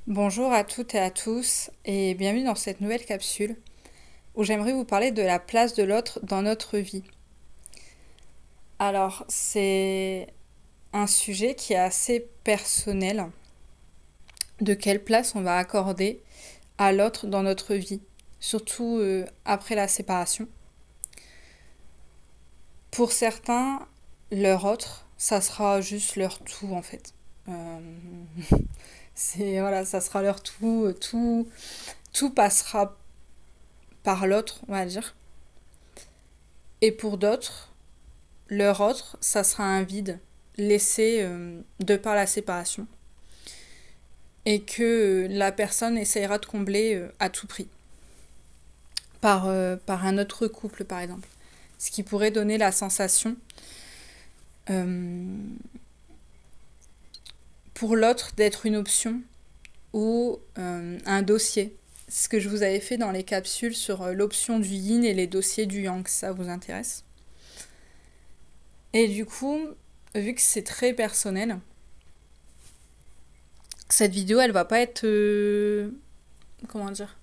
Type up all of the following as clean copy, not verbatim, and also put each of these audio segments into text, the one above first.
Bonjour à toutes et à tous et bienvenue dans cette nouvelle capsule où j'aimerais vous parler de la place de l'autre dans notre vie. Alors, c'est un sujet qui est assez personnel, de quelle place on va accorder à l'autre dans notre vie, surtout après la séparation. Pour certains, leur autre, ça sera juste leur tout en fait. Euh, ça sera leur tout, tout passera par l'autre, on va dire. Et pour d'autres, leur autre, ça sera un vide laissé de par la séparation et que la personne essayera de combler à tout prix par un autre couple par exemple. Ce qui pourrait donner la sensation euh, pour l'autre d'être une option ou un dossier. Ce que je vous avais fait dans les capsules sur l'option du yin et les dossiers du yang, si ça vous intéresse. Et du coup, vu que c'est très personnel, cette vidéo, elle va pas être, comment dire,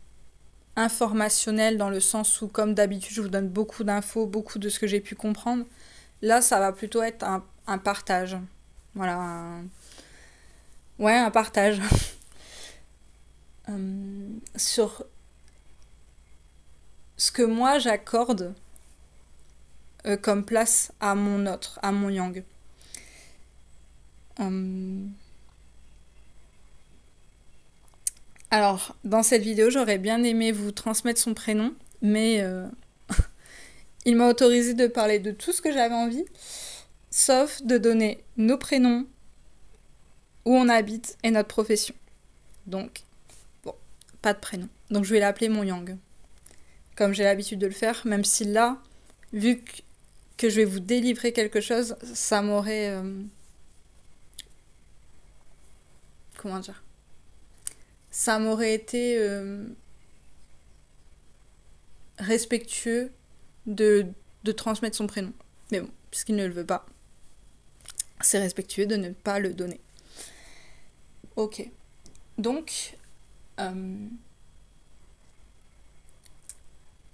informationnelle dans le sens où, comme d'habitude, je vous donne beaucoup d'infos, beaucoup de ce que j'ai pu comprendre. Là, ça va plutôt être un partage. Voilà. Ouais, un partage. Sur ce que moi j'accorde comme place à mon autre, à mon yang. Euh, Alors, dans cette vidéo, j'aurais bien aimé vous transmettre son prénom, mais il m'a autorisé de parler de tout ce que j'avais envie, sauf de donner nos prénoms, où on habite et notre profession. Donc, bon, pas de prénom. Donc je vais l'appeler mon yang, comme j'ai l'habitude de le faire, même si là, vu que je vais vous délivrer quelque chose, ça m'aurait... comment dire, ça m'aurait été respectueux de transmettre son prénom. Mais bon, puisqu'il ne le veut pas, c'est respectueux de ne pas le donner. Ok. Donc, quand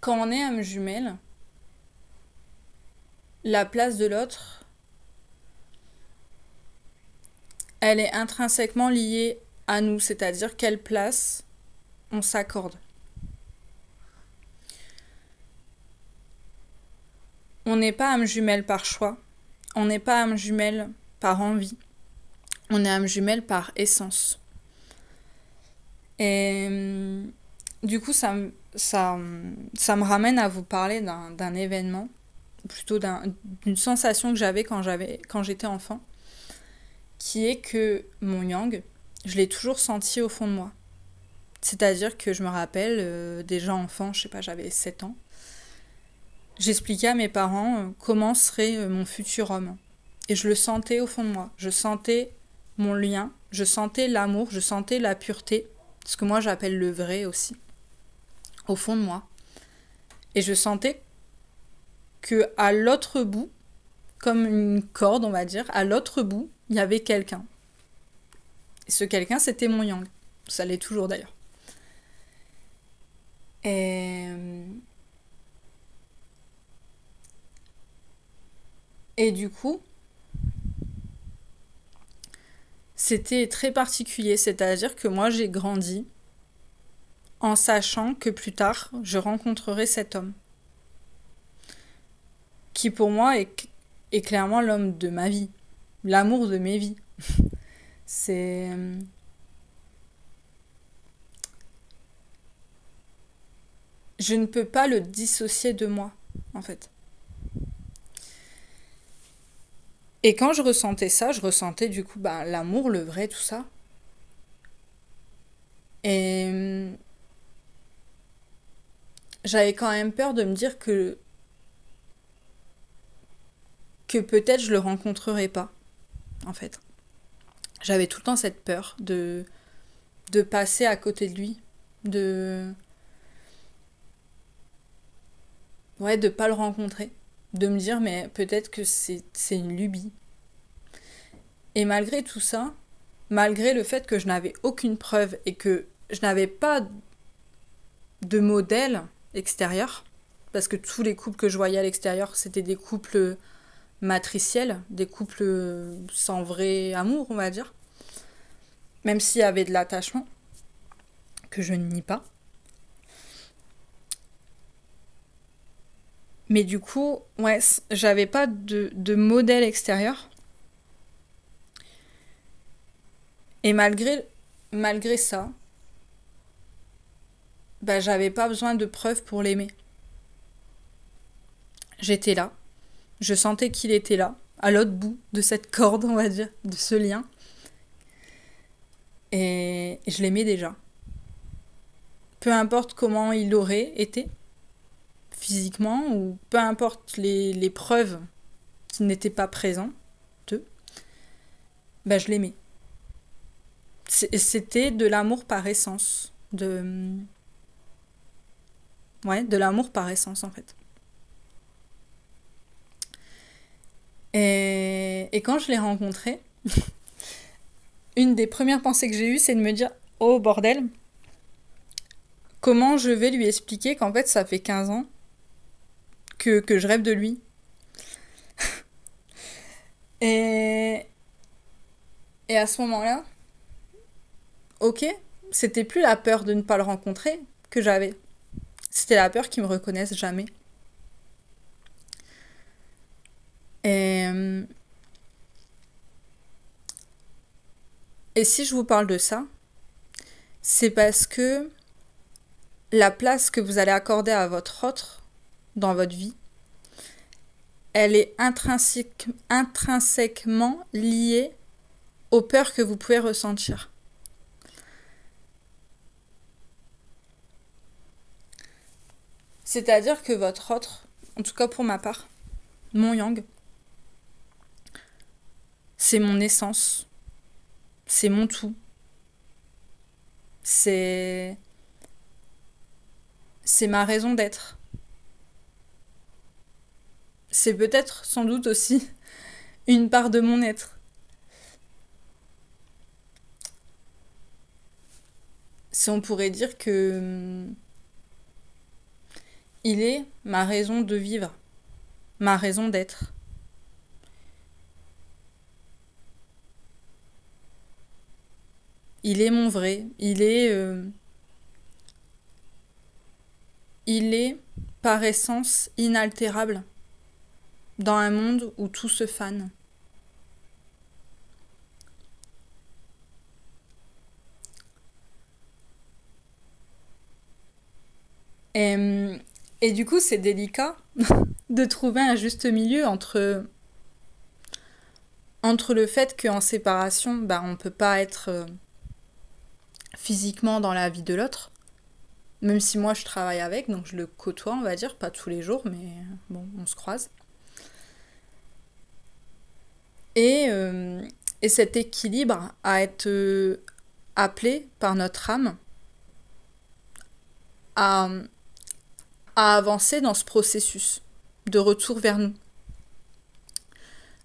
on est âme jumelle, la place de l'autre, elle est intrinsèquement liée à nous, c'est-à-dire quelle place on s'accorde. On n'est pas âme jumelle par choix, on n'est pas âme jumelle par envie, on est âme jumelle par essence. Et du coup, ça me ramène à vous parler d'un événement, plutôt d'une sensation que j'avais quand j'étais enfant, qui est que mon yang, je l'ai toujours senti au fond de moi. C'est-à-dire que je me rappelle, déjà enfant, je sais pas, j'avais 7 ans, j'expliquais à mes parents comment serait mon futur homme. Et je le sentais au fond de moi. Je sentais mon lien, je sentais l'amour, je sentais la pureté, ce que moi j'appelle le vrai aussi, au fond de moi. Et je sentais que à l'autre bout, comme une corde on va dire, à l'autre bout, il y avait quelqu'un. Et ce quelqu'un, c'était mon yang. Ça l'est toujours d'ailleurs. Et, et du coup, c'était très particulier, c'est-à-dire que moi j'ai grandi en sachant que plus tard je rencontrerai cet homme, qui pour moi est clairement l'homme de ma vie, l'amour de mes vies. C'est... Je ne peux pas le dissocier de moi, en fait. Et quand je ressentais ça, je ressentais du coup l'amour, le vrai, tout ça. Et j'avais quand même peur de me dire que peut-être je le rencontrerais pas, en fait. J'avais tout le temps cette peur de passer à côté de lui, de... Ouais, de pas le rencontrer. De me dire, mais peut-être que c'est une lubie. Et malgré tout ça, malgré le fait que je n'avais aucune preuve et que je n'avais pas de modèle extérieur, parce que tous les couples que je voyais à l'extérieur, c'était des couples matriciels, des couples sans vrai amour, on va dire, même s'il y avait de l'attachement, que je ne nie pas. Mais du coup, ouais, j'avais pas de modèle extérieur. Et malgré ça, bah, j'avais pas besoin de preuves pour l'aimer. J'étais là. Je sentais qu'il était là, à l'autre bout de cette corde, on va dire, de ce lien. Et je l'aimais déjà. Peu importe comment il aurait été, physiquement, ou peu importe les preuves qui n'étaient pas présentes, bah, je l'aimais. C'était de l'amour par essence. Ouais, de l'amour par essence, en fait. Et quand je l'ai rencontré, une des premières pensées que j'ai eues, c'est de me dire, oh bordel, comment je vais lui expliquer qu'en fait ça fait 15 ans que je rêve de lui. Et, et à ce moment-là, ok, c'était plus la peur de ne pas le rencontrer que j'avais. C'était la peur qu'il me reconnaisse jamais. Et, et si je vous parle de ça, c'est parce que la place que vous allez accorder à votre autre dans votre vie, elle est intrinsèquement liée aux peurs que vous pouvez ressentir. C'est-à-dire que votre autre, en tout cas pour ma part, mon yang, c'est mon essence, c'est mon tout, c'est ma raison d'être. C'est peut-être sans doute aussi une part de mon être. Si on pourrait dire que il est ma raison de vivre, ma raison d'être. Il est mon vrai, il est par essence inaltérable dans un monde où tout se fane. Et, et du coup, c'est délicat de trouver un juste milieu entre le fait qu'en séparation, bah, on peut pas être physiquement dans la vie de l'autre, même si moi je travaille avec, donc je le côtoie, on va dire, pas tous les jours, mais bon, on se croise. Et, et cet équilibre à être appelé par notre âme à, à avancer dans ce processus de retour vers nous,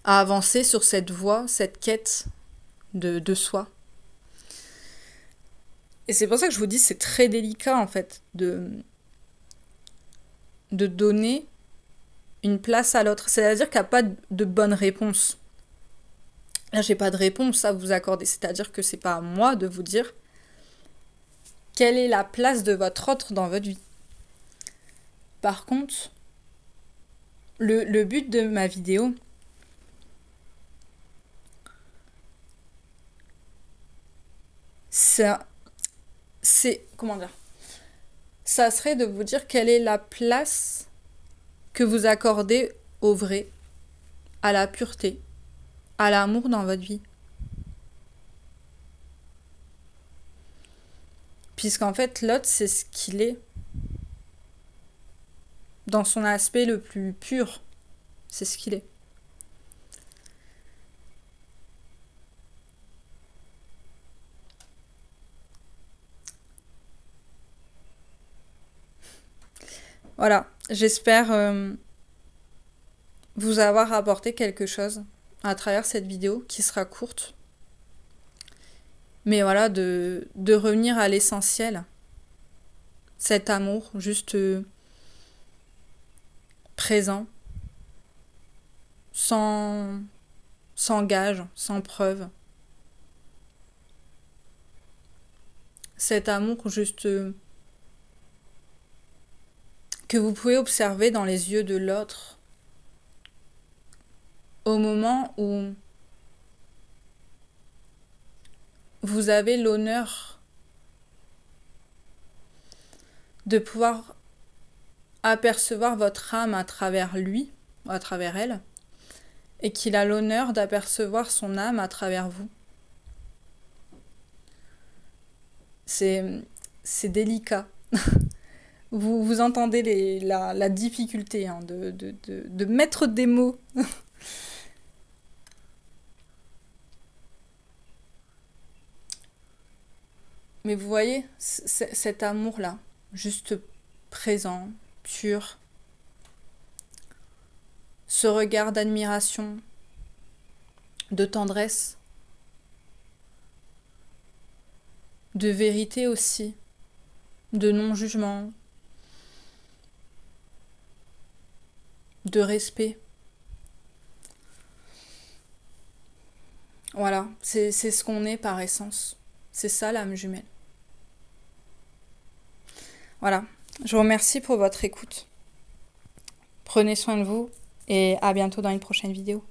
à avancer sur cette voie, cette quête de soi. Et c'est pour ça que je vous dis, c'est très délicat en fait de donner une place à l'autre. C'est-à-dire qu'il n'y a pas de bonne réponse. Là, j'ai pas de réponse à vous accorder. C'est-à-dire que c'est pas à moi de vous dire quelle est la place de votre autre dans votre vie. Par contre, le but de ma vidéo, c'est comment dire, ça serait de vous dire quelle est la place que vous accordez au vrai, à la pureté, à l'amour dans votre vie. Puisqu'en fait, l'autre, c'est ce qu'il est. Dans son aspect le plus pur, c'est ce qu'il est. Voilà, j'espère vous avoir apporté quelque chose à travers cette vidéo qui sera courte. Mais voilà, de revenir à l'essentiel. Cet amour, juste présent, sans, sans gage, sans preuve. Cet amour juste que vous pouvez observer dans les yeux de l'autre au moment où vous avez l'honneur de pouvoir apercevoir votre âme à travers lui, ou à travers elle, et qu'il a l'honneur d'apercevoir son âme à travers vous. C'est délicat. Vous entendez la difficulté hein, de mettre des mots. Mais vous voyez, cet amour-là, juste présent, pur, ce regard d'admiration, de tendresse, de vérité aussi, de non-jugement, de respect. Voilà, c'est ce qu'on est par essence. C'est ça l'âme jumelle. Voilà, je vous remercie pour votre écoute. Prenez soin de vous et à bientôt dans une prochaine vidéo.